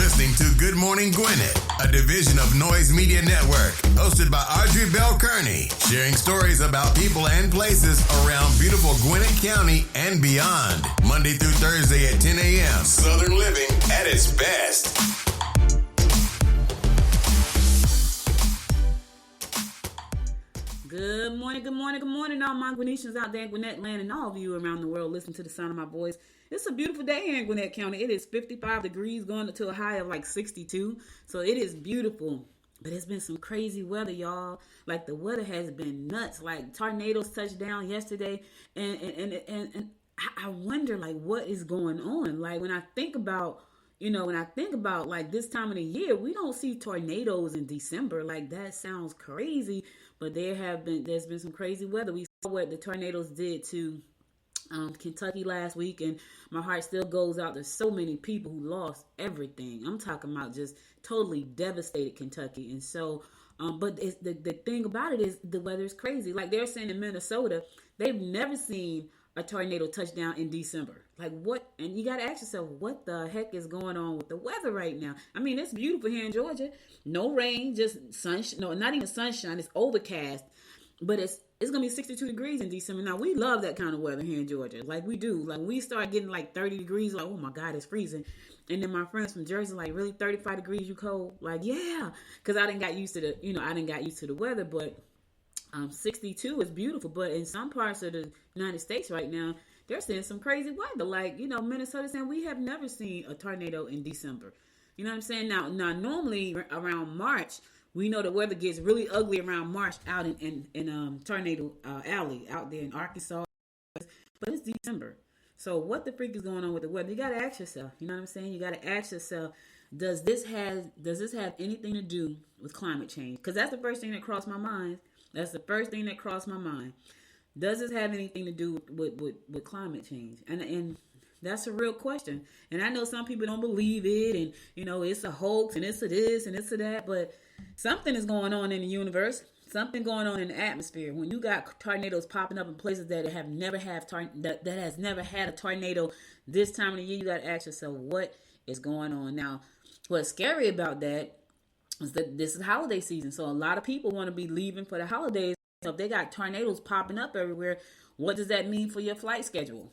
listening to Good Morning Gwinnett, a division of Noise Media Network, hosted by Audrey Bell Kearney, sharing stories about people and places around beautiful Gwinnett County and beyond. Monday through Thursday at 10 a.m. Southern living at its best. Good morning, all my Gwinnetians out there in Gwinnett land and all of you around the world listen to the sound of my voice. It's a beautiful day here in Gwinnett County. It is 55 degrees going to a high of like 62. So it is beautiful. But it's been some crazy weather, y'all. Like the weather has been nuts. Like tornadoes touched down yesterday. And I wonder like what is going on. Like when I think about like this time of the year, we don't see tornadoes in December. Like that sounds crazy. But there's been some crazy weather. We saw what the tornadoes did to Kentucky last week, and my heart still goes out to so many people who lost everything. I'm talking about just totally devastated Kentucky. And so, but the thing about it is the weather is crazy. Like they're saying in Minnesota, they've never seen a tornado touch down in December. Like what? And you got to ask yourself, what the heck is going on with the weather right now? I mean, it's beautiful here in Georgia. No rain, just sunshine. No, not even sunshine. It's overcast. But it's going to be 62 degrees in December. Now, we love that kind of weather here in Georgia. Like we do. Like we start getting like 30 degrees. Like, oh my God, it's freezing. And then my friends from Jersey, like, really 35 degrees, you cold? Like, yeah. Because I didn't got used to the weather. But 62 is beautiful. But in some parts of the United States right now, they're seeing some crazy weather. Like, Minnesota saying we have never seen a tornado in December. You know what I'm saying? Now normally around March, we know the weather gets really ugly around March out in Tornado Alley out there in Arkansas. But it's December. So what the freak is going on with the weather? You got to ask yourself. You know what I'm saying? You got to ask yourself, does this have anything to do with climate change? Because that's the first thing that crossed my mind. Does this have anything to do with climate change? And that's a real question. And I know some people don't believe it, and it's a hoax, and it's a this and it's a that, but something is going on in the universe. Something going on in the atmosphere. When you got tornadoes popping up in places that have never that has never had a tornado this time of the year, you got to ask yourself, what is going on? Now, what's scary about that is that this is holiday season, so a lot of people want to be leaving for the holidays. So if they got tornadoes popping up everywhere, what does that mean for your flight schedule?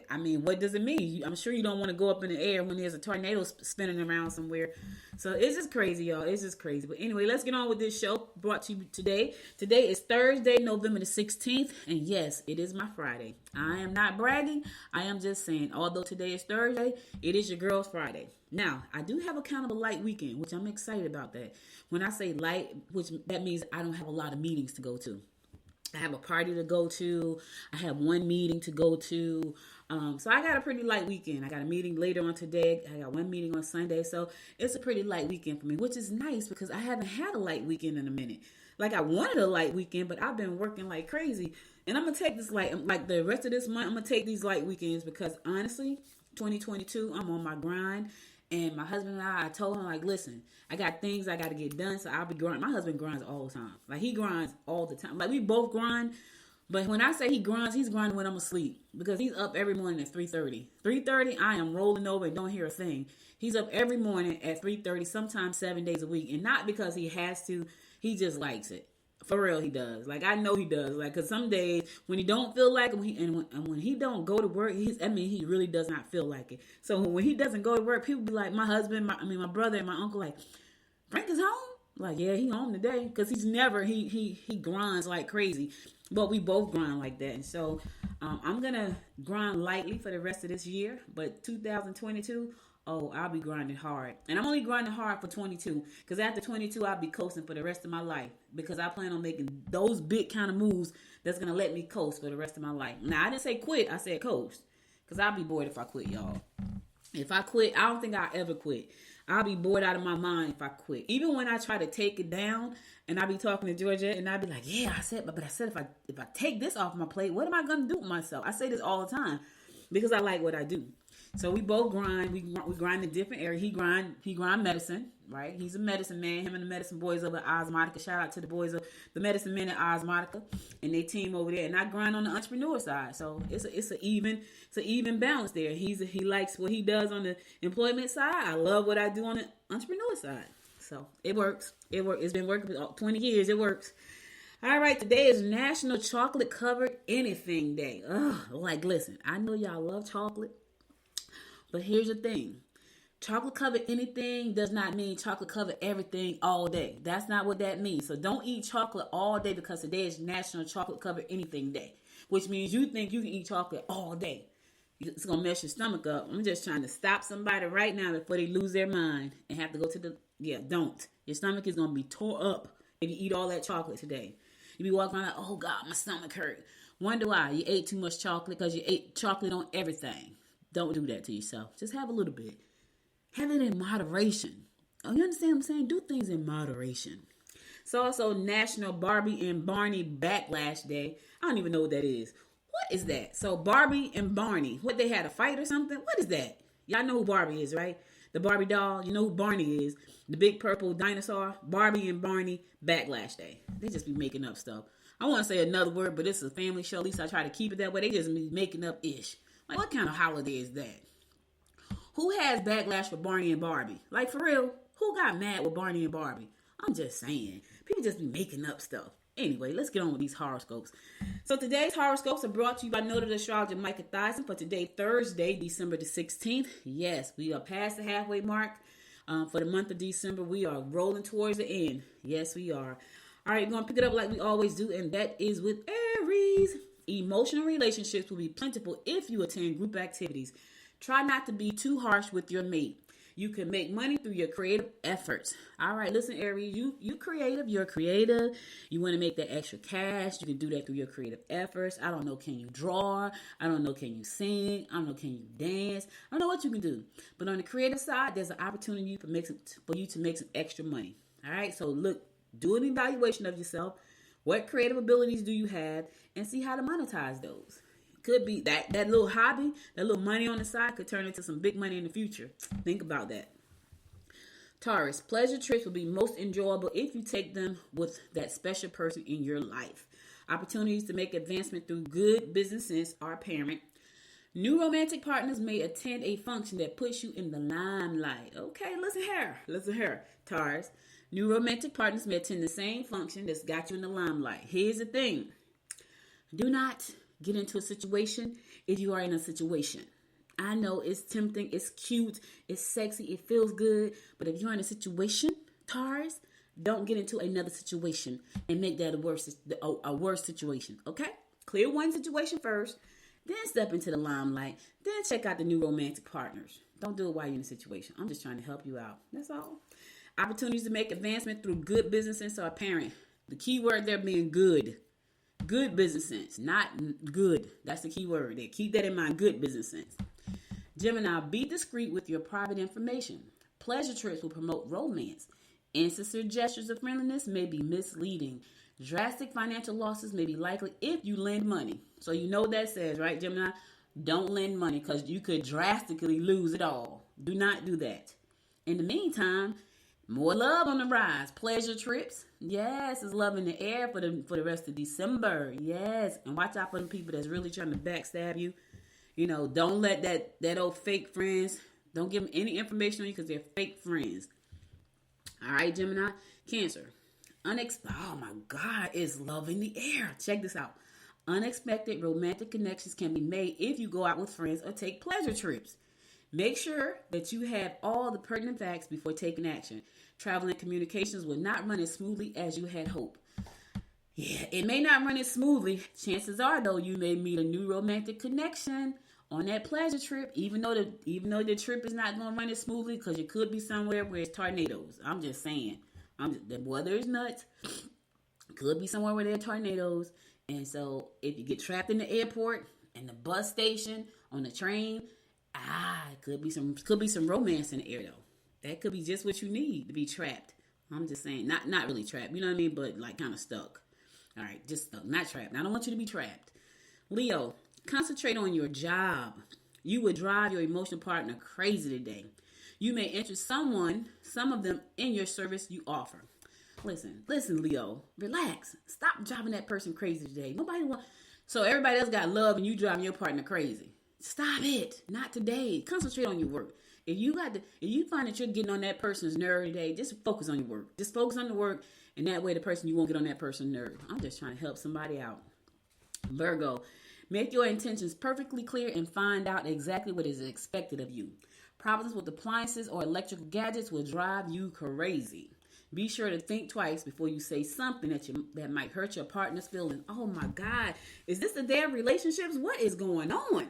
What does it mean? I'm sure you don't want to go up in the air when there's a tornado spinning around somewhere. So it's just crazy, y'all. It's just crazy. But anyway, let's get on with this show brought to you today. Today is Thursday, November the 16th. And yes, it is my Friday. I am not bragging. I am just saying, although today is Thursday, it is your girl's Friday. Now, I do have a kind of a light weekend, which I'm excited about that. When I say light, which that means I don't have a lot of meetings to go to. I have a party to go to. I have one meeting to go to. So I got a pretty light weekend. I got a meeting later on today. I got one meeting on Sunday. So it's a pretty light weekend for me, which is nice because I haven't had a light weekend in a minute. Like I wanted a light weekend, but I've been working like crazy. And I'm going to take this like the rest of this month, I'm going to take these light weekends because honestly, 2022, I'm on my grind. And my husband and I told him, like, listen, I got things I got to get done, so I'll be grinding. My husband grinds all the time. Like, he grinds all the time. Like, we both grind, but when I say he grinds, he's grinding when I'm asleep because he's up every morning at 3:30. 3:30, I am rolling over and don't hear a thing. He's up every morning at 3:30, sometimes 7 days a week, and not because he has to. He just likes it. For real, he does. Like, I know he does. Like, because some days when he don't feel like it, when he don't go to work, he really does not feel like it. So when he doesn't go to work, people be like, my husband, my brother and my uncle, like, Frank is home? Like, yeah, he home today. Because he grinds like crazy. But we both grind like that. And so I'm going to grind lightly for the rest of this year. But 2022, I'll be grinding hard. And I'm only grinding hard for 22. Because after 22, I'll be coasting for the rest of my life. Because I plan on making those big kind of moves that's going to let me coast for the rest of my life. Now, I didn't say quit. I said coast. Because I'll be bored if I quit, y'all. If I quit, I don't think I'll ever quit. I'll be bored out of my mind if I quit. Even when I try to take it down and I be talking to Georgia and I be like, yeah, I said if I take this off my plate, what am I going to do with myself? I say this all the time because I like what I do. So we both grind. We grind in different areas. He grind medicine, right? He's a medicine man. Him and the medicine boys over at Osmotica. Shout out to the boys of the medicine men at Osmotica and their team over there. And I grind on the entrepreneur side. So it's an even balance there. He likes what he does on the employment side. I love what I do on the entrepreneur side. So it works. It's been working for 20 years. It works. All right, today is National Chocolate Covered Anything Day. Like, listen, I know y'all love chocolate, but here's the thing. Chocolate covered anything does not mean chocolate covered everything all day. That's not what that means. So don't eat chocolate all day because today is National Chocolate Covered Anything Day, which means you think you can eat chocolate all day. It's going to mess your stomach up. I'm just trying to stop somebody right now before they lose their mind and have to go to don't. Your stomach is going to be tore up if you eat all that chocolate today. You be walking around like, oh God, my stomach hurt. Wonder why. You ate too much chocolate because you ate chocolate on everything. Don't do that to yourself. Just have a little bit. Have it in moderation. Oh, you understand what I'm saying? Do things in moderation. So also National Barbie and Barney Backlash Day. I don't even know what that is. What is that? So Barbie and Barney, what, they had a fight or something? What is that? Y'all know who Barbie is, right? The Barbie doll. You know who Barney is. The big purple dinosaur. Barbie and Barney Backlash Day. They just be making up stuff. I want to say another word, but this is a family show. At least I try to keep it that way. They just be making up ish. Like, what kind of holiday is that? Who has backlash for Barney and Barbie? Like, for real, who got mad with Barney and Barbie? I'm just saying. People just be making up stuff. Anyway, let's get on with these horoscopes. So today's horoscopes are brought to you by noted astrologer Micah Thyssen for today, Thursday, December the 16th. Yes, we are past the halfway mark for the month of December. We are rolling towards the end. Yes, we are. All right, we're going to pick it up like we always do, and that is with Aries. Emotional relationships will be plentiful if you attend group activities. Try not to be too harsh with your mate. You can make money through your creative efforts. All right, listen, Aries, you're creative. You want to make that extra cash. You can do that through your creative efforts. I don't know, can you draw? I don't know, can you sing? I don't know, can you dance? I don't know what you can do. But on the creative side, there's an opportunity for you to make some extra money. All right, so look, do an evaluation of yourself. What creative abilities do you have? And see how to monetize those. Could be that little hobby, that little money on the side could turn into some big money in the future. Think about that. Taurus, pleasure trips will be most enjoyable if you take them with that special person in your life. Opportunities to make advancement through good business sense are apparent. New romantic partners may attend a function that puts you in the limelight. Okay, listen here, Taurus. New romantic partners may attend the same function that's got you in the limelight. Here's the thing. Do not get into a situation if you are in a situation. I know it's tempting, it's cute, it's sexy, it feels good. But if you're in a situation, Taurus, don't get into another situation and make that a worse situation. Okay? Clear one situation first, then step into the limelight, then check out the new romantic partners. Don't do it while you're in a situation. I'm just trying to help you out. That's all. Opportunities to make advancement through good business sense are apparent. The key word there being good. Good business sense, not good. That's the key word there. Keep that in mind, good business sense. Gemini, be discreet with your private information. Pleasure trips will promote romance. Insincere gestures of friendliness may be misleading. Drastic financial losses may be likely if you lend money. So you know what that says, right, Gemini? Don't lend money because you could drastically lose it all. Do not do that. In the meantime, more love on the rise. Pleasure trips. Yes, it's love in the air for the rest of December. Yes. And watch out for the people that's really trying to backstab you. You know, don't let that old fake friends, don't give them any information on you because they're fake friends. All right, Gemini. Cancer. Oh my God, it's love in the air. Check this out. Unexpected romantic connections can be made if you go out with friends or take pleasure trips. Make sure that you have all the pertinent facts before taking action. Travel and communications will not run as smoothly as you had hoped. Yeah, it may not run as smoothly. Chances are, though, you may meet a new romantic connection on that pleasure trip, even though the trip is not going to run as smoothly because you could be somewhere where it's tornadoes. I'm just saying. The weather is nuts. Could be somewhere where there are tornadoes. And so if you get trapped in the airport, in the bus station, on the train, it could be some romance in the air though. That could be just what you need to be trapped. I'm just saying, not really trapped, you know what I mean, but like kind of stuck. All right, just stuck, not trapped. I don't want you to be trapped. Leo, concentrate on your job. You would drive your emotional partner crazy today. You may interest some of them in your service you offer. Listen, Leo, relax. Stop driving that person crazy today. So everybody else got love and you driving your partner crazy. Stop it. Not today. Concentrate on your work. If you find that you're getting on that person's nerve today, just focus on your work. Just focus on the work, and that way you won't get on that person's nerve. I'm just trying to help somebody out. Virgo, make your intentions perfectly clear and find out exactly what is expected of you. Problems with appliances or electrical gadgets will drive you crazy. Be sure to think twice before you say something that might hurt your partner's feelings. Oh my God, is this the day of relationships? What is going on?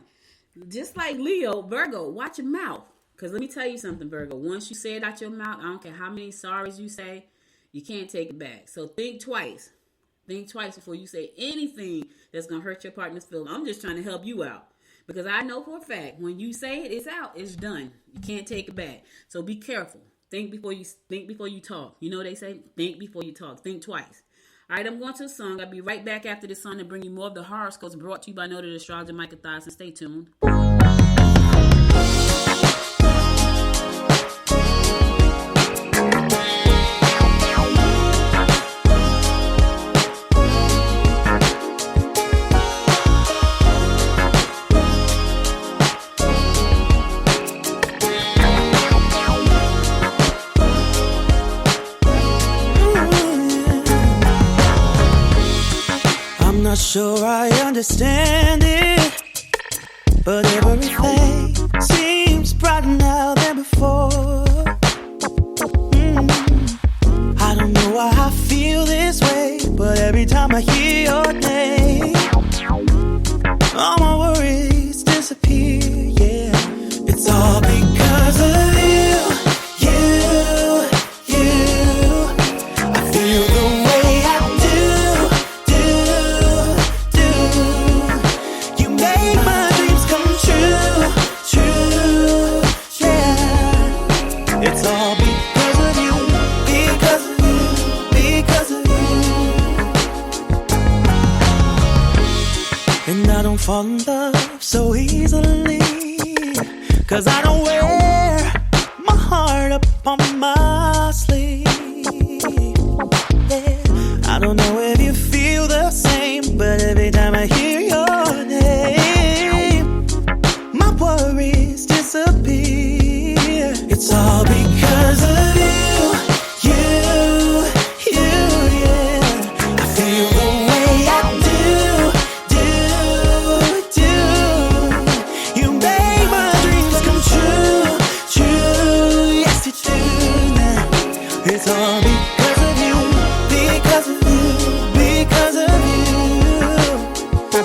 Just like Leo, Virgo, watch your mouth. Because let me tell you something, Virgo. Once you say it out your mouth, I don't care how many sorries you say, you can't take it back. So think twice. Think twice before you say anything that's going to hurt your partner's feelings. I'm just trying to help you out. Because I know for a fact, when you say it, it's out. It's done. You can't take it back. So be careful. Think before you talk. You know what they say? Think before you talk. Think twice. All right, I'm going to a song. I'll be right back after this song to bring you more of the horoscopes brought to you by noted astrologer Micah Thyssen. Stay tuned. Not sure I understand it, but everything seems brighter now than before. I don't know why I feel this way, but every time I hear your name, all my worries disappear, yeah. It's all because of you. I feel the way I do. You make my dreams come true, yeah. It's all because of you, because of you. And I don't fall in love so easily, 'cause I don't wear my heart up on my sleeve, yeah. I don't know if you feel the same, but every time I hear your name, my worries disappear. It's all because of you, yeah. I feel the way I do. You make my dreams come true, yes you do. It's all because of you, because of you, because of you. Oh.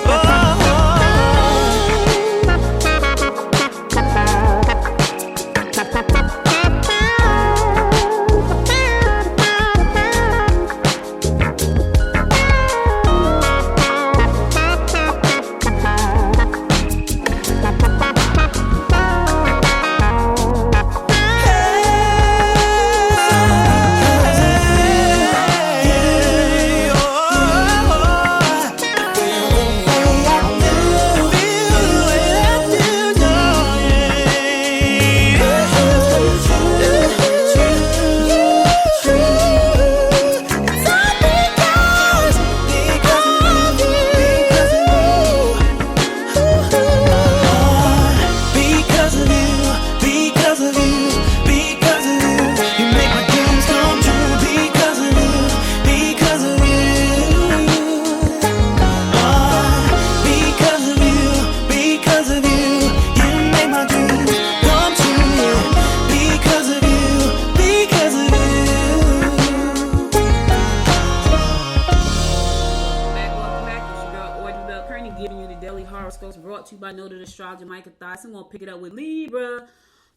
Brought to you by noted astrologer Micah Thyssen. I'm going to pick it up with Libra.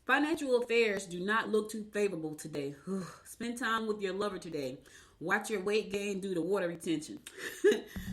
Financial affairs do not look too favorable today. Spend time with your lover today. Watch your weight gain due to water retention.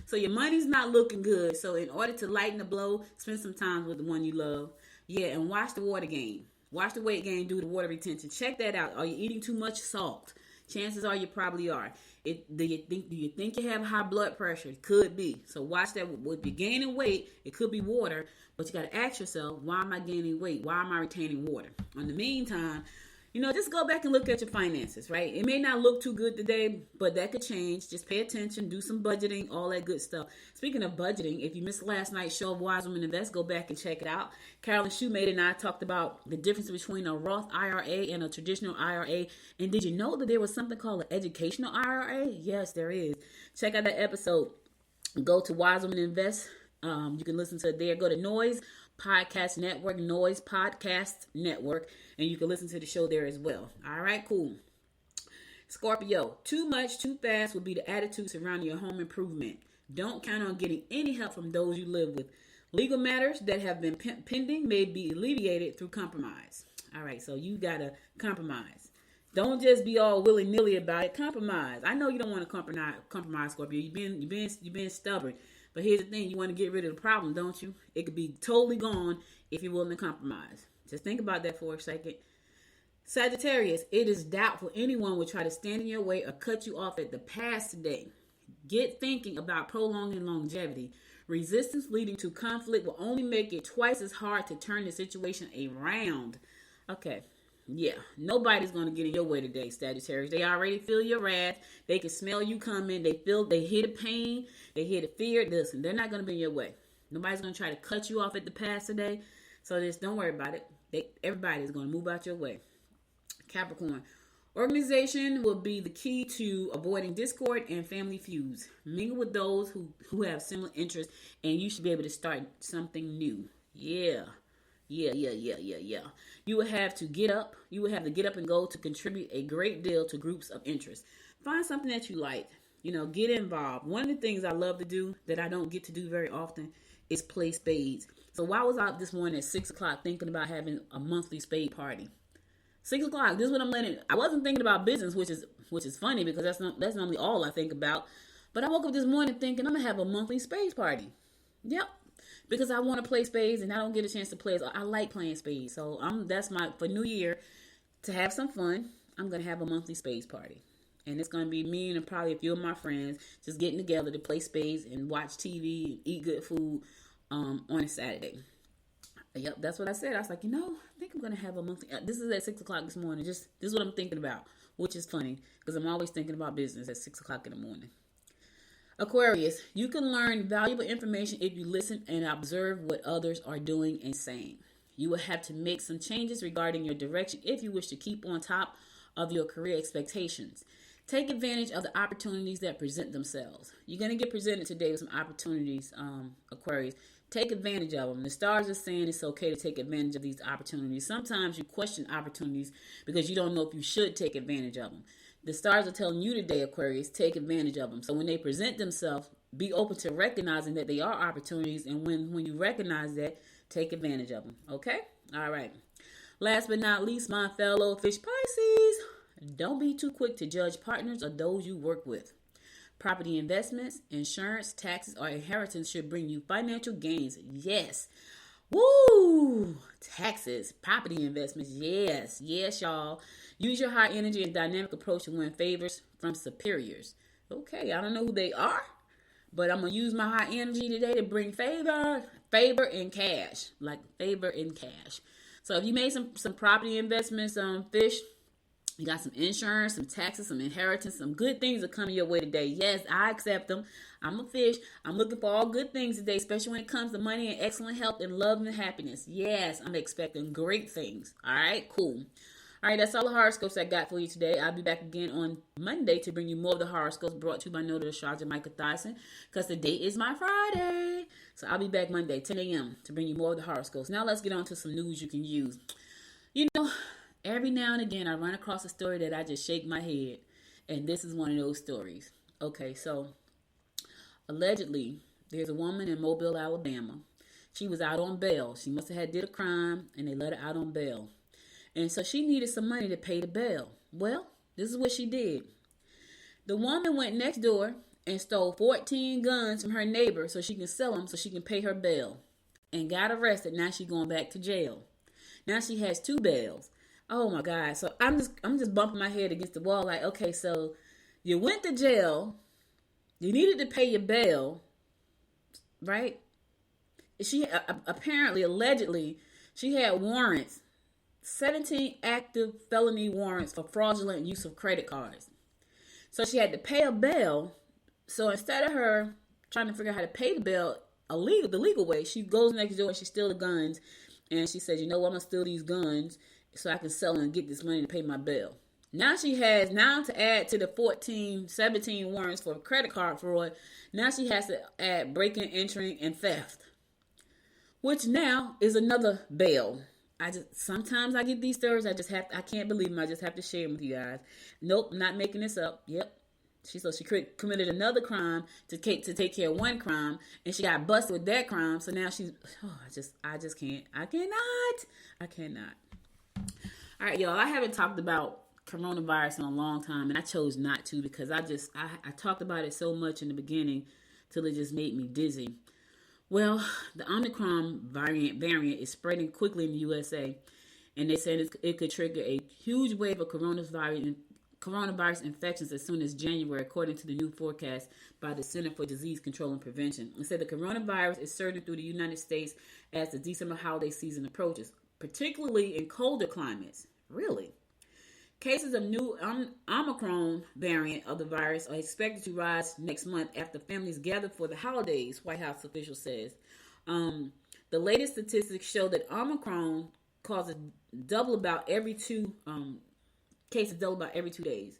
So your money's not looking good. So in order to lighten the blow, spend some time with the one you love. Yeah, and watch the water gain. Watch the weight gain due to water retention. Check that out. Are you eating too much salt? Chances are you probably are. Do you think you have high blood pressure? It could be. So watch that. If you're gaining weight, it could be water. But you got to ask yourself, why am I gaining weight? Why am I retaining water? In the meantime, just go back and look at your finances, right? It may not look too good today, but that could change. Just pay attention, do some budgeting, all that good stuff. Speaking of budgeting, if you missed last night's show of Wise Women Invest, go back and check it out. Carolyn Shoemate and I talked about the difference between a Roth IRA and a traditional IRA. And did you know that there was something called an educational IRA? Yes, there is. Check out that episode. Go to Wise Women Invest. You can listen to it there. Go to Noise Podcast Network, Noise Podcast Network, and you can listen to the show there as well. All right, cool. Scorpio, too much, too fast will be the attitude surrounding your home improvement. Don't count on getting any help from those you live with. Legal matters that have been pending may be alleviated through compromise. All right, so you got to compromise. Don't just be all willy-nilly about it. Compromise. I know you don't want to compromise, Scorpio. You've been stubborn. But here's the thing, you want to get rid of the problem, don't you? It could be totally gone if you're willing to compromise. Just think about that for a second. Sagittarius, it is doubtful anyone will try to stand in your way or cut you off at the pass today. Get thinking about prolonging longevity. Resistance leading to conflict will only make it twice as hard to turn the situation around. Okay. Yeah, nobody's going to get in your way today, Sagittarius. They already feel your wrath. They can smell you coming. They hear the pain. They hear the fear. Listen, they're not going to be in your way. Nobody's going to try to cut you off at the pass today. So just don't worry about it. Everybody's going to move out your way. Capricorn, organization will be the key to avoiding discord and family feuds. Mingle with those who have similar interests, and you should be able to start something new. Yeah. You will have to get up. You will have to get up and go to contribute a great deal to groups of interest. Find something that you like. Get involved. One of the things I love to do that I don't get to do very often is play spades. So why was I out this morning at 6 o'clock thinking about having a monthly spade party? 6 o'clock. This is what I'm letting. I wasn't thinking about business, which is funny because that's normally all I think about. But I woke up this morning thinking I'm gonna have a monthly spades party. Yep. Because I want to play spades and I don't get a chance to play. So I like playing spades. So that's for New Year, to have some fun. I'm going to have a monthly spades party. And it's going to be me and probably a few of my friends just getting together to play spades and watch TV and eat good food on a Saturday. Yep, that's what I said. I was like, I think I'm going to have a monthly. This is at 6 o'clock this morning. This is what I'm thinking about, which is funny because I'm always thinking about business at 6 o'clock in the morning. Aquarius, you can learn valuable information if you listen and observe what others are doing and saying. You will have to make some changes regarding your direction if you wish to keep on top of your career expectations. Take advantage of the opportunities that present themselves. You're going to get presented today with some opportunities, Aquarius. Take advantage of them. The stars are saying it's okay to take advantage of these opportunities. Sometimes you question opportunities because you don't know if you should take advantage of them. The stars are telling you today, Aquarius, take advantage of them. So when they present themselves, be open to recognizing that they are opportunities. And when you recognize that, take advantage of them. Okay? All right. Last but not least, my fellow fish Pisces, don't be too quick to judge partners or those you work with. Property investments, insurance, taxes, or inheritance should bring you financial gains. Yes. Woo! Taxes, property investments. Yes, y'all. Use your high energy and dynamic approach to win favors from superiors. Okay, I don't know who they are, but I'm going to use my high energy today to bring favor and cash. Like favor and cash. So if you made some property investments, fish, you got some insurance, some taxes, some inheritance, some good things are coming your way today. Yes, I accept them. I'm a fish. I'm looking for all good things today, especially when it comes to money and excellent health and love and happiness. Yes, I'm expecting great things. All right, cool. All right, that's all the horoscopes I got for you today. I'll be back again on Monday to bring you more of the horoscopes brought to you by Notary Astrologer Michael Thyssen, because today is my Friday. So I'll be back Monday, 10 a.m. to bring you more of the horoscopes. Now let's get on to some news you can use. Every now and again, I run across a story that I just shake my head. And this is one of those stories. Okay, so allegedly, there's a woman in Mobile, Alabama. She was out on bail. She must have did a crime, and they let her out on bail. And so she needed some money to pay the bail. Well, this is what she did. The woman went next door and stole 14 guns from her neighbor so she can sell them so she can pay her bail. And got arrested. Now she's going back to jail. Now she has 2 bails. Oh my God. So I'm just bumping my head against the wall like, okay, so you went to jail, you needed to pay your bail, right? She allegedly, she had warrants, 17 active felony warrants for fraudulent use of credit cards. So she had to pay a bail. So instead of her trying to figure out how to pay the bail the legal way, she goes next door and she steals the guns. And she says, you know what, I'm going to steal these guns so I can sell them and get this money to pay my bail. Now she has, to add to the 17 warrants for credit card fraud, now she has to add breaking, entering, and theft, which now is another bail. Sometimes I get these stories, I can't believe them. I just have to share them with you guys. Nope, not making this up. Yep. She committed another crime to take care of one crime, and she got busted with that crime. So now I just can't. I cannot. All right, y'all. I haven't talked about coronavirus in a long time, and I chose not to because I talked about it so much in the beginning till it just made me dizzy. Well, the Omicron variant is spreading quickly in the USA, and they said it could trigger a huge wave of coronavirus infections as soon as January, according to the new forecast by the Center for Disease Control and Prevention. It said the coronavirus is surging through the United States as the December holiday season approaches, particularly in colder climates. Really? Cases of new Omicron variant of the virus are expected to rise next month after families gather for the holidays, White House official says. The latest statistics show that Omicron causes double about every 2 cases double about every 2 days.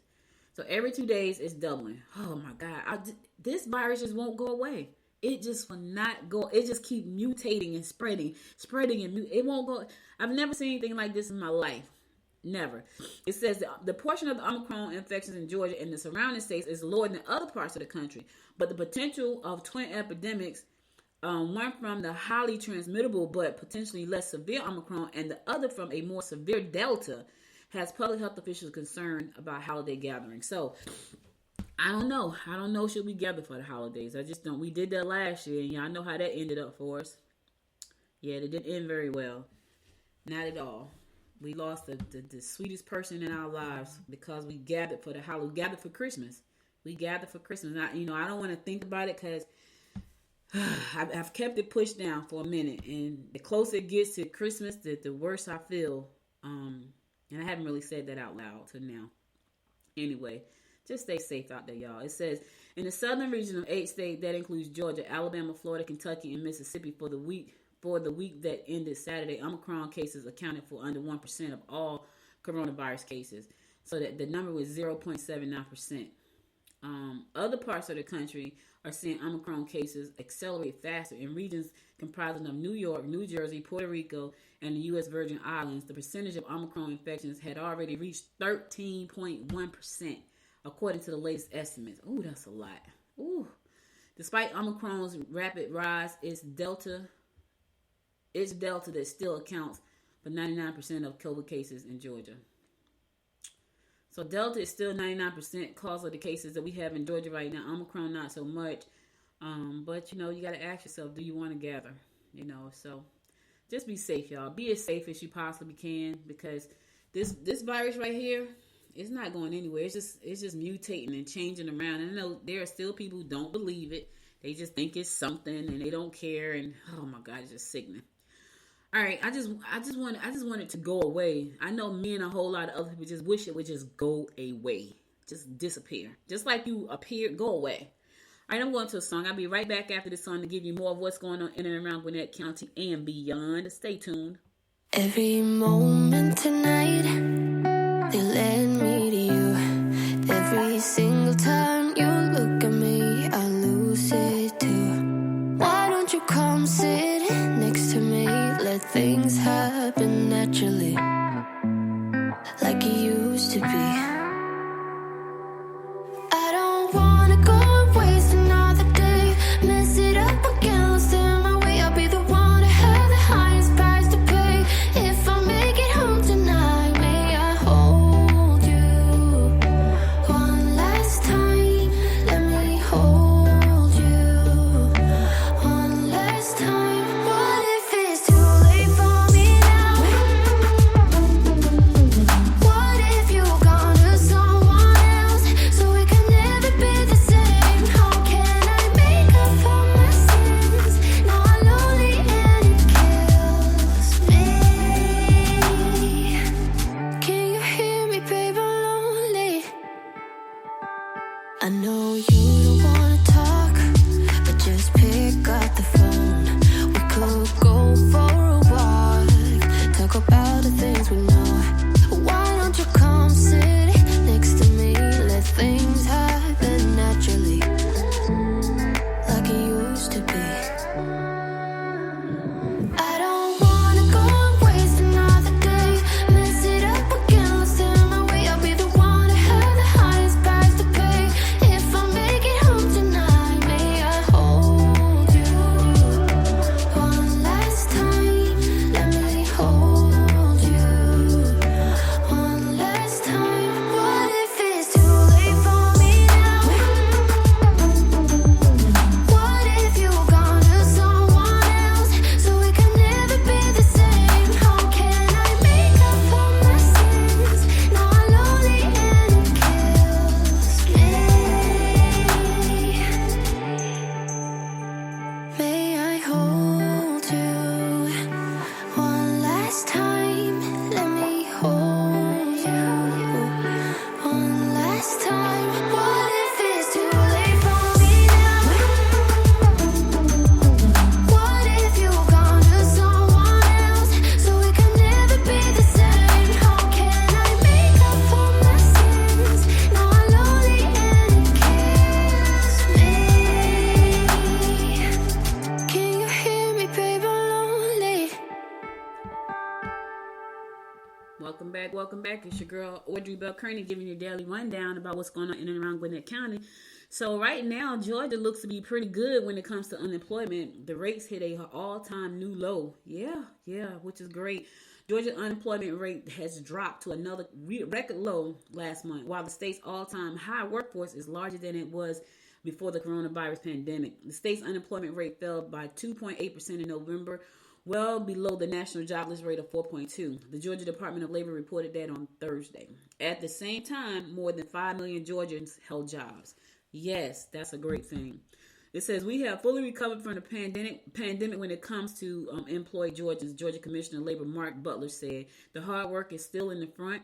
So every 2 days it's doubling. Oh my God. This virus just won't go away. It just will not go. It just keeps mutating and spreading and it won't go. I've never seen anything like this in my life. Never. It says that the portion of the Omicron infections in Georgia and the surrounding states is lower than other parts of the country. But the potential of twin epidemics, one from the highly transmittable but potentially less severe Omicron and the other from a more severe Delta, has public health officials concerned about holiday gatherings. So, I don't know should we gather for the holidays. I just don't. We did that last year, and y'all know how that ended up for us. Yeah, it didn't end very well. Not at all. We lost the sweetest person in our lives because we gathered for we gathered for Christmas. We gathered for Christmas. I don't want to think about it because I've kept it pushed down for a minute, and the closer it gets to Christmas, the worse I feel. And I haven't really said that out loud till now. Anyway, just stay safe out there, y'all. It says, in the southern region of 8 states, that includes Georgia, Alabama, Florida, Kentucky, and Mississippi, for the week that ended Saturday, Omicron cases accounted for under 1% of all coronavirus cases. So that the number was 0.79%. Other parts of the country are seeing Omicron cases accelerate faster. In regions comprising of New York, New Jersey, Puerto Rico, and the U.S. Virgin Islands, the percentage of Omicron infections had already reached 13.1%, according to the latest estimates. Ooh, that's a lot. Ooh. Despite Omicron's rapid rise, it's Delta that still accounts for 99% of COVID cases in Georgia. So Delta is still 99% cause of the cases that we have in Georgia right now. Omicron, not so much. But, you got to ask yourself, do you want to gather? So just be safe, y'all. Be as safe as you possibly can, because this virus right here, it's not going anywhere. It's just mutating and changing around. And I know there are still people who don't believe it. They just think it's something and they don't care. And oh my God, it's just sickening. All right, I just want it to go away. I know me and a whole lot of other people just wish it would just go away, just disappear, just like you appear, go away. All right, I'm going to a song. I'll be right back after this song to give you more of what's going on in and around Gwinnett County and beyond. Stay tuned. Every moment tonight, they led me to you. Every single time you look at me, I lose it too. Why don't you come sit next to me? Let things happen naturally, like it used to be. I don't wanna go and waste another day, mess it up again, lost in my way. I'll be the one to have the highest price to pay. If I make it home tonight, may I hold you one last time? Let me hold you one last time. What if it's too late for me now? I know you don't wanna talk, but just pick up the phone. We could go for a walk, talk about the things we know. Why don't you come sit next to me? Let things happen naturally, like it used to be. I don't wanna go and waste another day, mess it up again, lost in my way. I'll be the one to have the highest price to pay. If I make it home tonight, may I hold you one last time? Let me hold you one last time. What if it's too late for me now? What if you're gone to someone else, so we can never be the same? How can I make up for my sins? Now I'm lonely and it kills me. May I hold you one last time? Let me hold you one last time. What if it's too late for me now? What if you're gone to someone else, so we can never be the same? How can I make up for my sins? Now I'm lonely and it kills me. Can you hear me, babe? I'm lonely. Welcome back. It's your girl Audrey Bell Kearney giving you a daily rundown about what's going on in and around Gwinnett County. So right now, Georgia looks to be pretty good when it comes to unemployment. The rates hit a all-time new low. Yeah, which is great. Georgia unemployment rate has dropped to another record low last month, while the state's all-time high workforce is larger than it was before the coronavirus pandemic. The state's unemployment rate fell by 2.8% in November, well below the national jobless rate of 4.2%. The Georgia Department of Labor reported that on Thursday. At the same time, more than 5 million Georgians held jobs. Yes, that's a great thing. It says we have fully recovered from the pandemic when it comes to employed Georgians. Georgia Commissioner of Labor Mark Butler said the hard work is still in front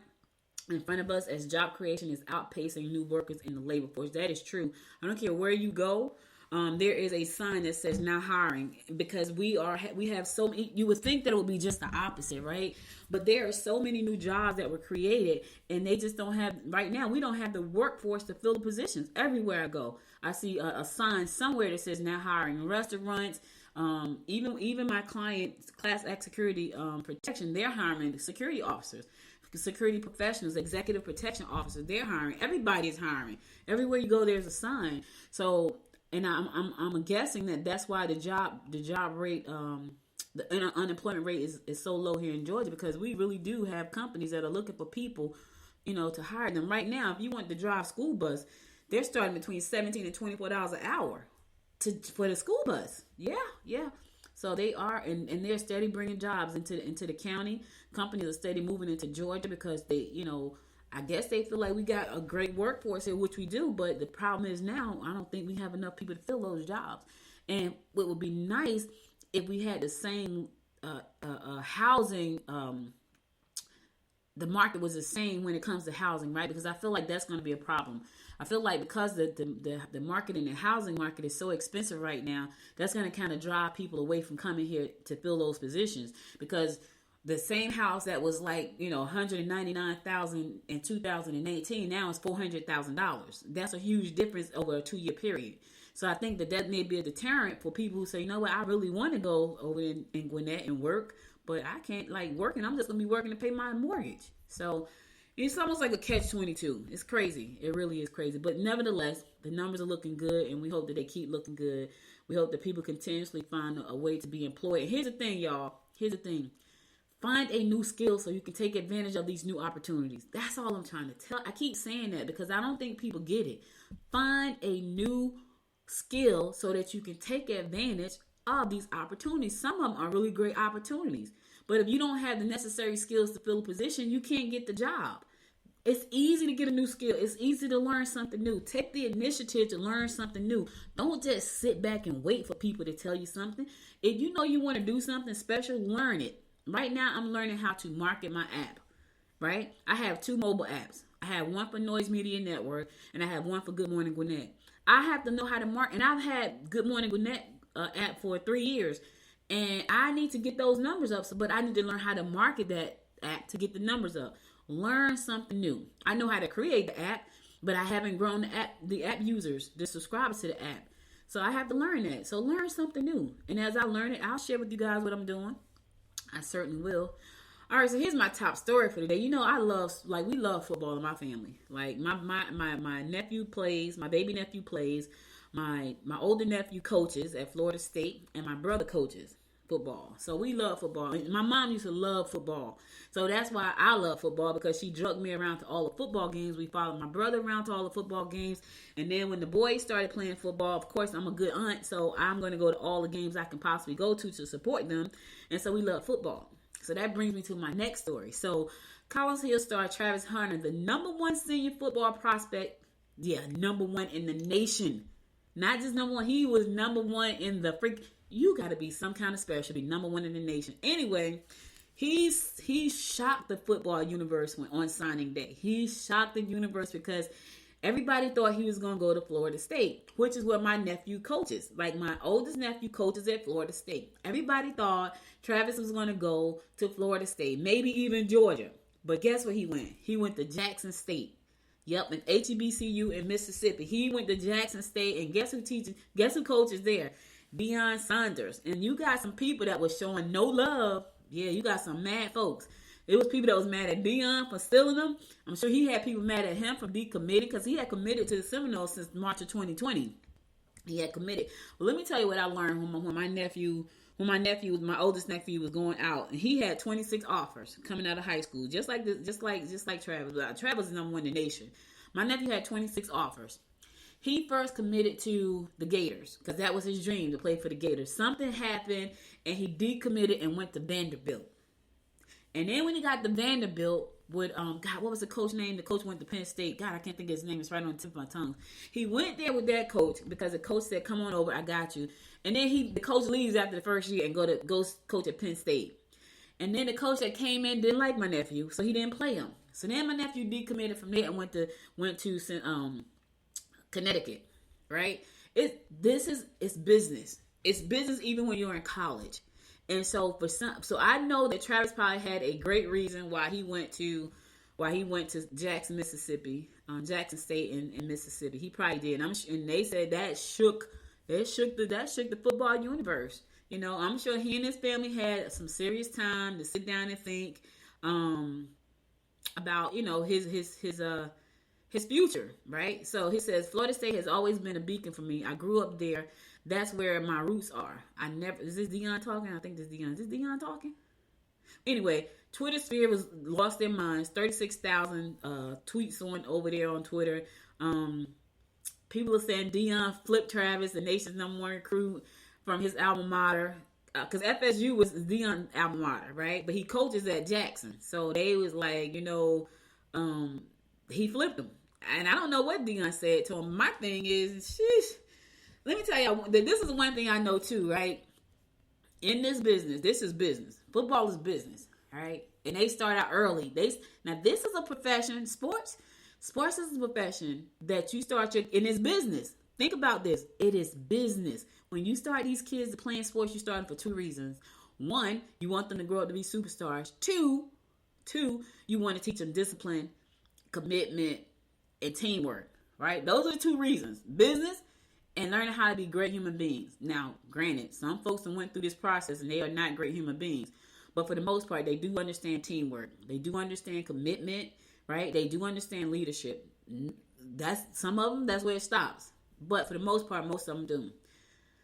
of us as job creation is outpacing new workers in the labor force. That is true. I don't care where you go. There is a sign that says now hiring, because we have so many. You would think that it would be just the opposite, right? But there are so many new jobs that were created, and they just don't have right now. We don't have the workforce to fill the positions. Everywhere I go, I see a sign somewhere that says now hiring. Restaurants, even my client, Class Act Security Protection, they're hiring security officers, security professionals, executive protection officers. They're hiring. Everybody is hiring. Everywhere you go, there's a sign. So. And I'm guessing that's why the job rate, the unemployment rate is so low here in Georgia, because we really do have companies that are looking for people, to hire them. Right now, if you want to drive school bus, they're starting between $17 and $24 an hour for the school bus. Yeah. So they are, and they're steady bringing jobs into the county. Companies are steady moving into Georgia because they, I guess they feel like we got a great workforce here, which we do, but the problem is now I don't think we have enough people to fill those jobs. And what would be nice if we had the same housing, the market was the same when it comes to housing, right? Because I feel like that's going to be a problem. I feel like because the market and the housing market is so expensive right now, that's going to kind of drive people away from coming here to fill those positions, because the same house that was like, $199,000 in 2018, now it's $400,000. That's a huge difference over a 2-year period. So I think that may be a deterrent for people who say, you know what, I really want to go over in Gwinnett and work, but I can't work, and I'm just going to be working to pay my mortgage. So it's almost like a catch-22. It's crazy. It really is crazy. But nevertheless, the numbers are looking good, and we hope that they keep looking good. We hope that people continuously find a way to be employed. And here's the thing, y'all. Here's the thing. Find a new skill so you can take advantage of these new opportunities. That's all I'm trying to tell. I keep saying that because I don't think people get it. Find a new skill so that you can take advantage of these opportunities. Some of them are really great opportunities. But if you don't have the necessary skills to fill a position, you can't get the job. It's easy to get a new skill. It's easy to learn something new. Take the initiative to learn something new. Don't just sit back and wait for people to tell you something. If you know you want to do something special, learn it. Right now, I'm learning how to market my app, right? I have 2 mobile apps. I have one for Noise Media Network, and I have one for Good Morning Gwinnett. I have to know how to market, and I've had Good Morning Gwinnett app for 3 years, and I need to get those numbers up. But I need to learn how to market that app to get the numbers up. Learn something new. I know how to create the app, but I haven't grown the app users, the subscribers to the app. So I have to learn that. So learn something new. And as I learn it, I'll share with you guys what I'm doing. I certainly will. All right, so here's my top story for today. You know, we love football in my family. Like my nephew plays, my baby nephew plays, my older nephew coaches at Florida State, and my brother coaches football. So we love football. My mom used to love football. So that's why I love football, because she drugged me around to all the football games. We followed my brother around to all the football games. And then when the boys started playing football, of course, I'm a good aunt, so I'm going to go to all the games I can possibly go to support them. And so we love football. So that brings me to my next story. So Collins Hill star Travis Hunter, the number one senior football prospect, number one in the nation. Not just number one, he was number one in the freak. You got to be some kind of special to be number one in the nation. Anyway, he shocked the football universe on signing day. He shocked the universe because everybody thought he was going to go to Florida State, which is where my nephew coaches. Like, my oldest nephew coaches at Florida State. Everybody thought Travis was going to go to Florida State, maybe even Georgia. But guess where he went? He went to Jackson State. Yep, an HBCU in Mississippi. He went to Jackson State, and guess who coaches there? Deion Sanders. And you got some people that was showing no love. Yeah, you got some mad folks. It was people that was mad at Deion for stealing them. I'm sure he had people mad at him for decommitting, because he had committed to the Seminoles since March of 2020. He had committed. Well, let me tell you what I learned when my oldest nephew was going out, and he had 26 offers coming out of high school, just like Travis. Travis is number one in the nation. My nephew had 26 offers. He first committed to the Gators because that was his dream, to play for the Gators. Something happened, and he decommitted and went to Vanderbilt. And then when he got to Vanderbilt with, what was the coach name? The coach went to Penn State. God, I can't think of his name. It's right on the tip of my tongue. He went there with that coach because the coach said, come on over, I got you. And then the coach leaves after the first year and goes coach at Penn State. And then the coach that came in didn't like my nephew, so he didn't play him. So then my nephew decommitted from there and went to Connecticut, right? It's business. It's business even when you're in college. And so I know that Travis probably had a great reason why he went to Jackson, Mississippi, Jackson State in Mississippi. He probably did. And they said that shook the football universe. You know, I'm sure he and his family had some serious time to sit down and think about, you know, his future, right? So he says, Florida State has always been a beacon for me. I grew up there. That's where my roots are. Is this Deion talking? I think this is Deion. Is this Deion talking? Anyway, Twitter sphere lost their minds. 36,000 tweets over there on Twitter. People are saying Deion flipped Travis, the nation's number one recruit, from his alma mater. Because FSU was Deion's alma mater, right? But he coaches at Jackson. So they was like, you know, he flipped him. And I don't know what Deion said to him. My thing is, sheesh. Let me tell you, this is one thing I know too, right? In this business, this is business. Football is business, right? And they start out early. Now, this is a profession. Sports is a profession that you start in this business. Think about this. It is business. When you start these kids playing sports, you start them for two reasons. One, you want them to grow up to be superstars. Two, you want to teach them discipline, commitment, and teamwork, right? Those are the two reasons. Business and learning how to be great human beings. Now, granted, some folks have went through this process and they are not great human beings. But for the most part, they do understand teamwork. They do understand commitment, right? They do understand leadership. Some of them, that's where it stops. But for the most part, most of them do.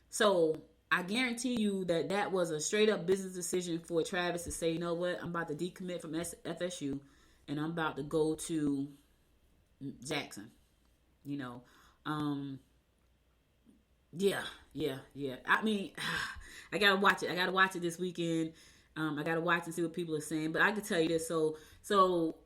So I guarantee you that was a straight up business decision for Travis to say, you know what, I'm about to decommit from FSU and I'm about to go to Jackson. You know, Yeah. I mean, I gotta watch it. I gotta watch it this weekend. I gotta watch and see what people are saying. But I can tell you this. So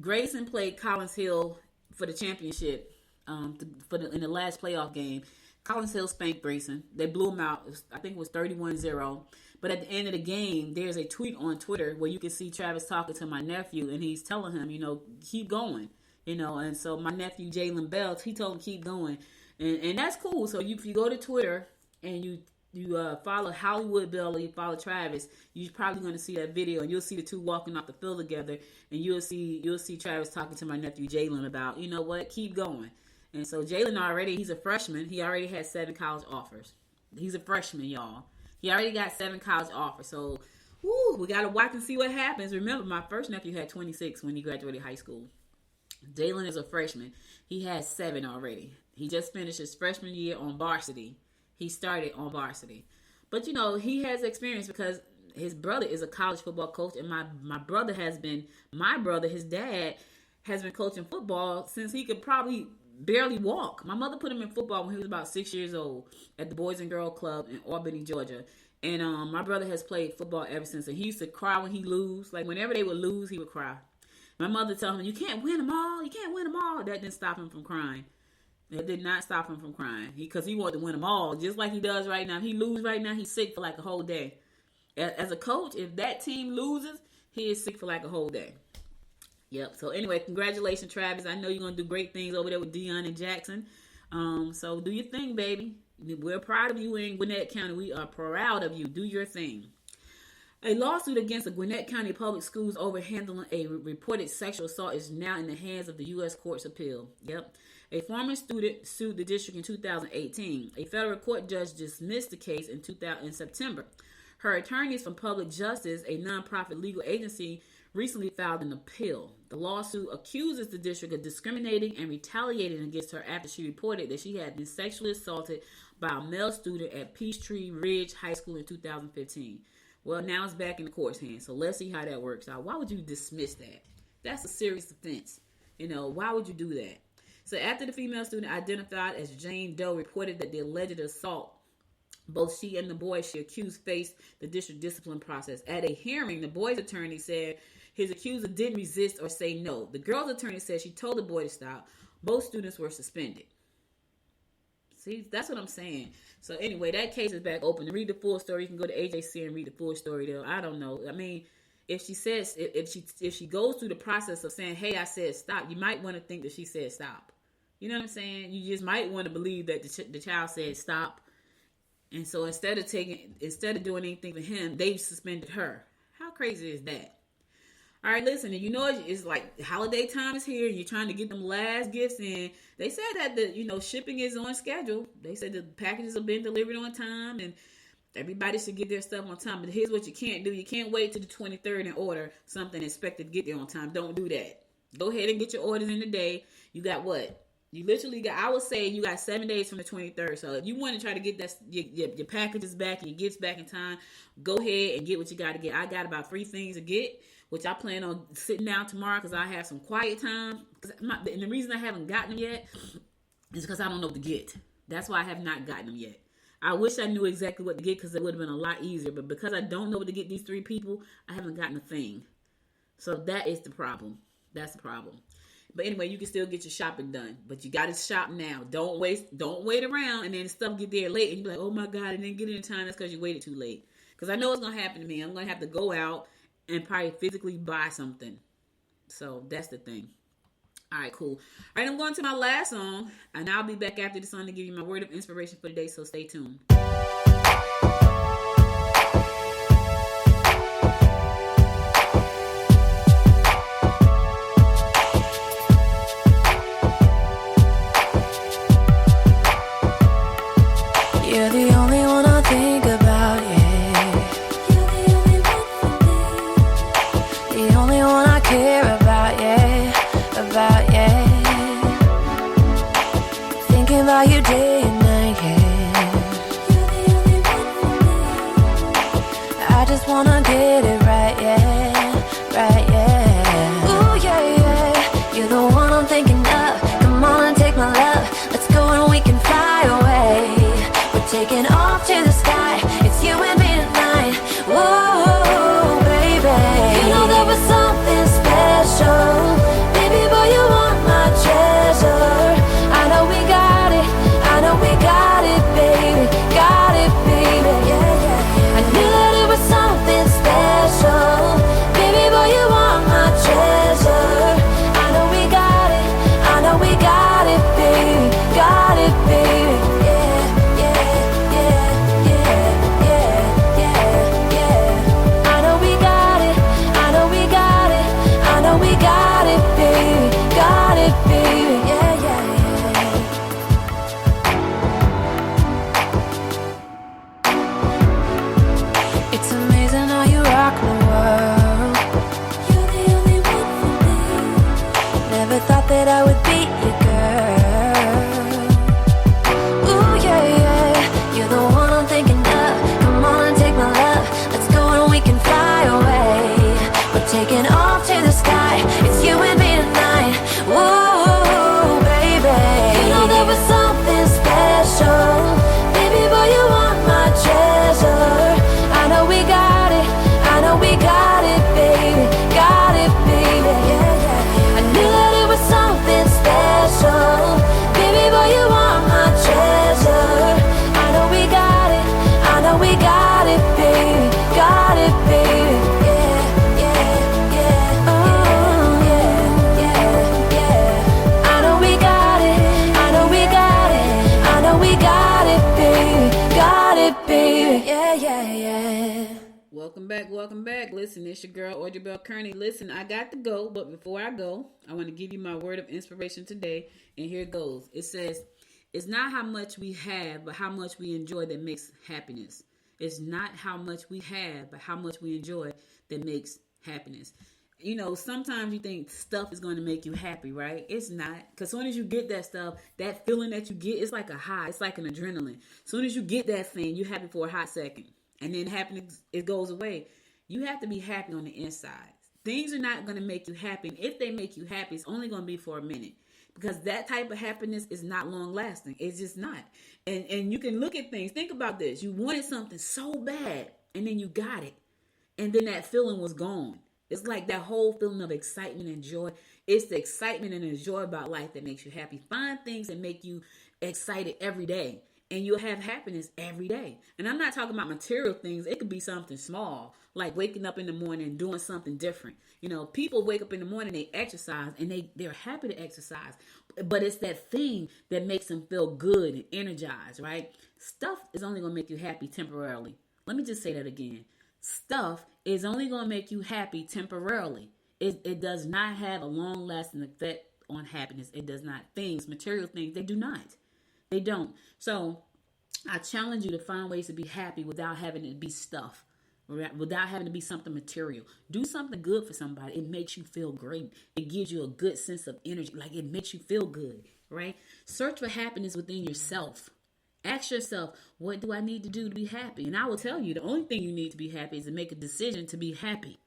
Grayson played Collins Hill for the championship in the last playoff game. Collins Hill spanked Grayson. They blew him out. I think it was 31-0. But at the end of the game, there's a tweet on Twitter where you can see Travis talking to my nephew, and he's telling him, you know, keep going. And so my nephew Jalen Belt, he told him keep going, and that's cool. So if you go to Twitter and you follow Hollywood Bell or you follow Travis, you're probably going to see that video, and you'll see the two walking off the field together, and you'll see Travis talking to my nephew Jalen about, you know what, keep going. And so Jalen he's a freshman. He already had 7 college offers. He's a freshman, y'all. He already got 7 college offers. So, we got to watch and see what happens. Remember, my first nephew had 26 when he graduated high school. Jalen is a freshman. He has 7 already. He just finished his freshman year on varsity. He started on varsity. But, he has experience because his brother is a college football coach. And my brother, his dad, has been coaching football since he could probably barely walk. My mother put him in football when he was about 6 years old at the Boys and Girls Club in Albany, Georgia. And my brother has played football ever since. And he used to cry when he lose. Like, whenever they would lose, he would cry. My mother told him, you can't win them all. You can't win them all. That didn't stop him from crying. That did not stop him from crying. Because he wanted to win them all, just like he does right now. If he loses right now, he's sick for like a whole day. As a coach, if that team loses, he is sick for like a whole day. Yep. So anyway, congratulations, Travis. I know you're going to do great things over there with Deion and Jackson. So do your thing, baby. We're proud of you in Gwinnett County. We are proud of you. Do your thing. A lawsuit against the Gwinnett County Public Schools over handling a reported sexual assault is now in the hands of the U.S. Courts of Appeal. Yep. A former student sued the district in 2018. A federal court judge dismissed the case in September. Her attorneys from Public Justice, a nonprofit legal agency, recently filed an appeal. The lawsuit accuses the district of discriminating and retaliating against her after she reported that she had been sexually assaulted by a male student at Peachtree Ridge High School in 2015. Well, now it's back in the court's hands, so let's see how that works out. Why would you dismiss that? That's a serious offense. Why would you do that? So after the female student identified as Jane Doe reported that the alleged assault, both she and the boy she accused faced the district discipline process. At a hearing, the boy's attorney said his accuser didn't resist or say no. The girl's attorney said she told the boy to stop. Both students were suspended. See, that's what I'm saying. So anyway, that case is back open. To read the full story, you can go to AJC and read the full story there. I don't know. I mean, if she goes through the process of saying, hey, I said stop, you might want to think that she said stop. You know what I'm saying? You just might want to believe that the child said stop. And so instead of doing anything for him, they suspended her. How crazy is that? All right, listen, and it's like holiday time is here. You're trying to get them last gifts in. They said that the shipping is on schedule. They said the packages have been delivered on time, and everybody should get their stuff on time. But here's what you can't do: you can't wait till the 23rd and order something expected to get there on time. Don't do that. Go ahead and get your orders in today. You got what? You literally got, I would say you got 7 days from the 23rd. So if you want to try to get your packages back and your gifts back in time, go ahead and get what you got to get. I got about 3 things to get, which I plan on sitting down tomorrow because I have some quiet time. And the reason I haven't gotten them yet is because I don't know what to get. That's why I have not gotten them yet. I wish I knew exactly what to get because it would have been a lot easier. But because I don't know what to get these 3 people, I haven't gotten a thing. So that is the problem. That's the problem. But anyway, you can still get your shopping done. But you got to shop now. Don't wait around and then stuff get there late. And you be like, oh my God, I didn't get it in time. That's because you waited too late. Because I know it's going to happen to me. I'm going to have to go out and probably physically buy something. So that's the thing. All right, cool. All right, I'm going to my last song. And I'll be back after the song to give you my word of inspiration for the day. So stay tuned. You're the only one I think about, yeah. You're the only one for me. The only one I care about, yeah. Thinking about you day and night, yeah. You're the only one for me. I just wanna get it right, yeah. Ooh, yeah. You're the one I'm thinking of. Come on and take my love. Let's go and we can fly away. Taking off to the sky, it's you and me tonight. Whoa, baby. You know there was something special. Baby boy, you are my treasure. I know we got it. got it, baby. Yeah, yeah, yeah. It's amazing how you rock the world. You're the only one for me. Never thought that I would be your girl. Ooh, yeah, yeah. You're the one I'm thinking of. Come on and take my love. Let's go and we can fly away. We're taking off to the sky. It's you and me tonight. Ooh, baby. You know there was something special. Baby boy, you are my treasure. I know we got it. I know we got it, baby. Got it, baby. Yeah, yeah. I knew that it was something special. Baby boy, you are my treasure. I know we got it. I know we got it, baby. Got it, baby. Yeah, yeah, yeah. Oh, yeah, yeah, yeah. I know we got it. I know we got it. I know we got it, baby. Got it, baby. Yeah, yeah, yeah. Welcome back, welcome back. Listen, it's your girl, Audrey Bell Kearney. Listen, I got to go, but before I go, I want to give you my word of inspiration today, and here it goes. It says, it's not how much we have, but how much we enjoy that makes happiness. It's not how much we have, but how much we enjoy that makes happiness. You know, sometimes you think stuff is going to make you happy, right? It's not. Because as soon as you get that stuff, that feeling that you get, it's like a high. It's like an adrenaline. As soon as you get that thing, you're happy for a hot second. And then happiness, it goes away. You have to be happy on the inside. Things are not going to make you happy. And if they make you happy, it's only going to be for a minute. Because that type of happiness is not long lasting. It's just not. And you can look at things. Think about this. You wanted something so bad, and then you got it. And then that feeling was gone. It's like that whole feeling of excitement and joy. It's the excitement and the joy about life that makes you happy. Find things that make you excited every day, and you'll have happiness every day. And I'm not talking about material things. It could be something small, like waking up in the morning and doing something different. You know, people wake up in the morning, they exercise, and they're happy to exercise. But it's that thing that makes them feel good and energized, right? Stuff is only going to make you happy temporarily. Let me just say that again. Stuff is only going to make you happy temporarily. It does not have a long-lasting effect on happiness. It does not. Things, material things, they do not. They don't. So I challenge you to find ways to be happy without having it be stuff, without having to be something material. Do something good for somebody. It makes you feel great. It gives you a good sense of energy. Like it makes you feel good, right? Search for happiness within yourself. Ask yourself, what do I need to do to be happy? And I will tell you, the only thing you need to be happy is to make a decision to be happy.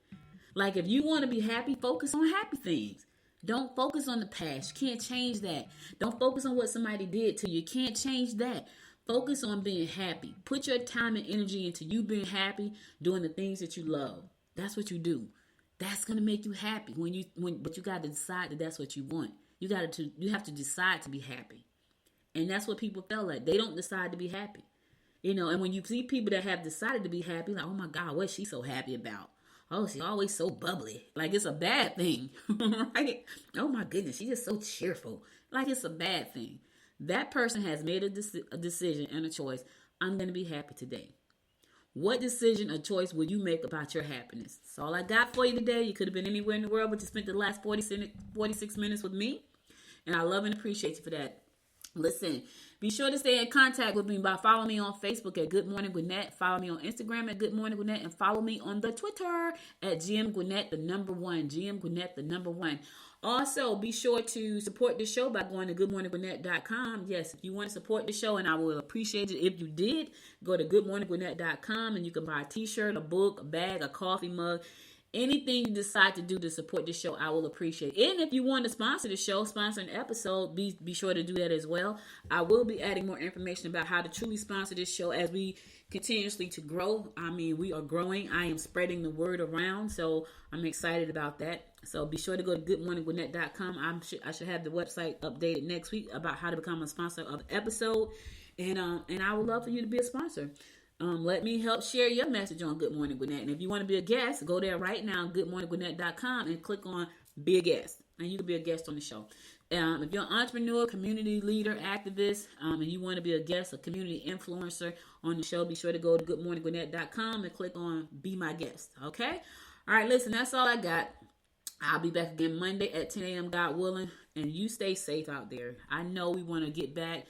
Like if you want to be happy, focus on happy things. Don't focus on the past. You can't change that. Don't focus on what somebody did to you. You can't change that. Focus on being happy. Put your time and energy into you being happy, doing the things that you love. That's what you do. That's gonna make you happy. But you got to decide that that's what you want. You have to decide to be happy. And that's what people feel like. They don't decide to be happy. You know, and when you see people that have decided to be happy, like, oh my God, what's she so happy about? Oh, she's always so bubbly. Like it's a bad thing, right? Oh my goodness, she's just so cheerful. Like it's a bad thing. That person has made a decision and a choice. I'm going to be happy today. What decision or choice will you make about your happiness? That's all I got for you today. You could have been anywhere in the world, but you spent the last 46 minutes with me. And I love and appreciate you for that. Listen, be sure to stay in contact with me by following me on Facebook at Good Morning Gwinnett. Follow me on Instagram at Good Morning Gwinnett. And follow me on the Twitter at GM Gwinnett, the number one. GM Gwinnett, the number one. Also, be sure to support the show by going to goodmorninggwinnett.com. Yes, if you want to support the show, and I will appreciate it if you did, go to goodmorninggwinnett.com and you can buy a t-shirt, a book, a bag, a coffee mug. Anything you decide to do to support the show, I will appreciate. And if you want to sponsor the show, sponsor an episode, be sure to do that as well. I will be adding more information about how to truly sponsor this show as we continuously to grow. I mean, we are growing. I am spreading the word around, so I'm excited about that. So be sure to go to goodmorninggwinnett.com. I should have the website updated next week about how to become a sponsor of the episode. And I would love for you to be a sponsor. Let me help share your message on Good Morning Gwinnett. And if you want to be a guest, go there right now, goodmorninggwinnett.com, and click on Be a Guest. And you can be a guest on the show. If you're an entrepreneur, community leader, activist, and you want to be a guest, a community influencer on the show, be sure to go to goodmorninggwinnett.com and click on Be My Guest. Okay? All right, listen, that's all I got. I'll be back again Monday at 10 a.m. God willing. And you stay safe out there. I know we want to get back.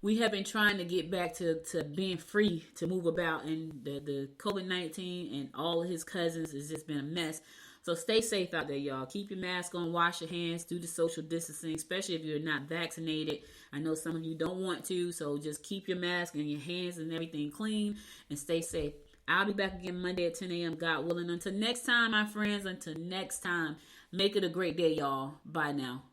We have been trying to get back to being free to move about. And the COVID-19 and all of his cousins has just been a mess. So stay safe out there, y'all. Keep your mask on. Wash your hands. Do the social distancing, especially if you're not vaccinated. I know some of you don't want to. So just keep your mask and your hands and everything clean. And stay safe. I'll be back again Monday at 10 a.m. God willing. Until next time, my friends. Until next time. Make it a great day, y'all. Bye now.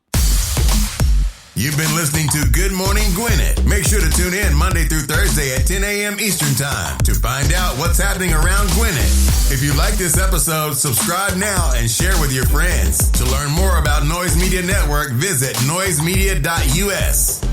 You've been listening to Good Morning Gwinnett. Make sure to tune in Monday through Thursday at 10 a.m. Eastern Time to find out what's happening around Gwinnett. If you like this episode, subscribe now and share with your friends. To learn more about Noise Media Network, visit noisemedia.us.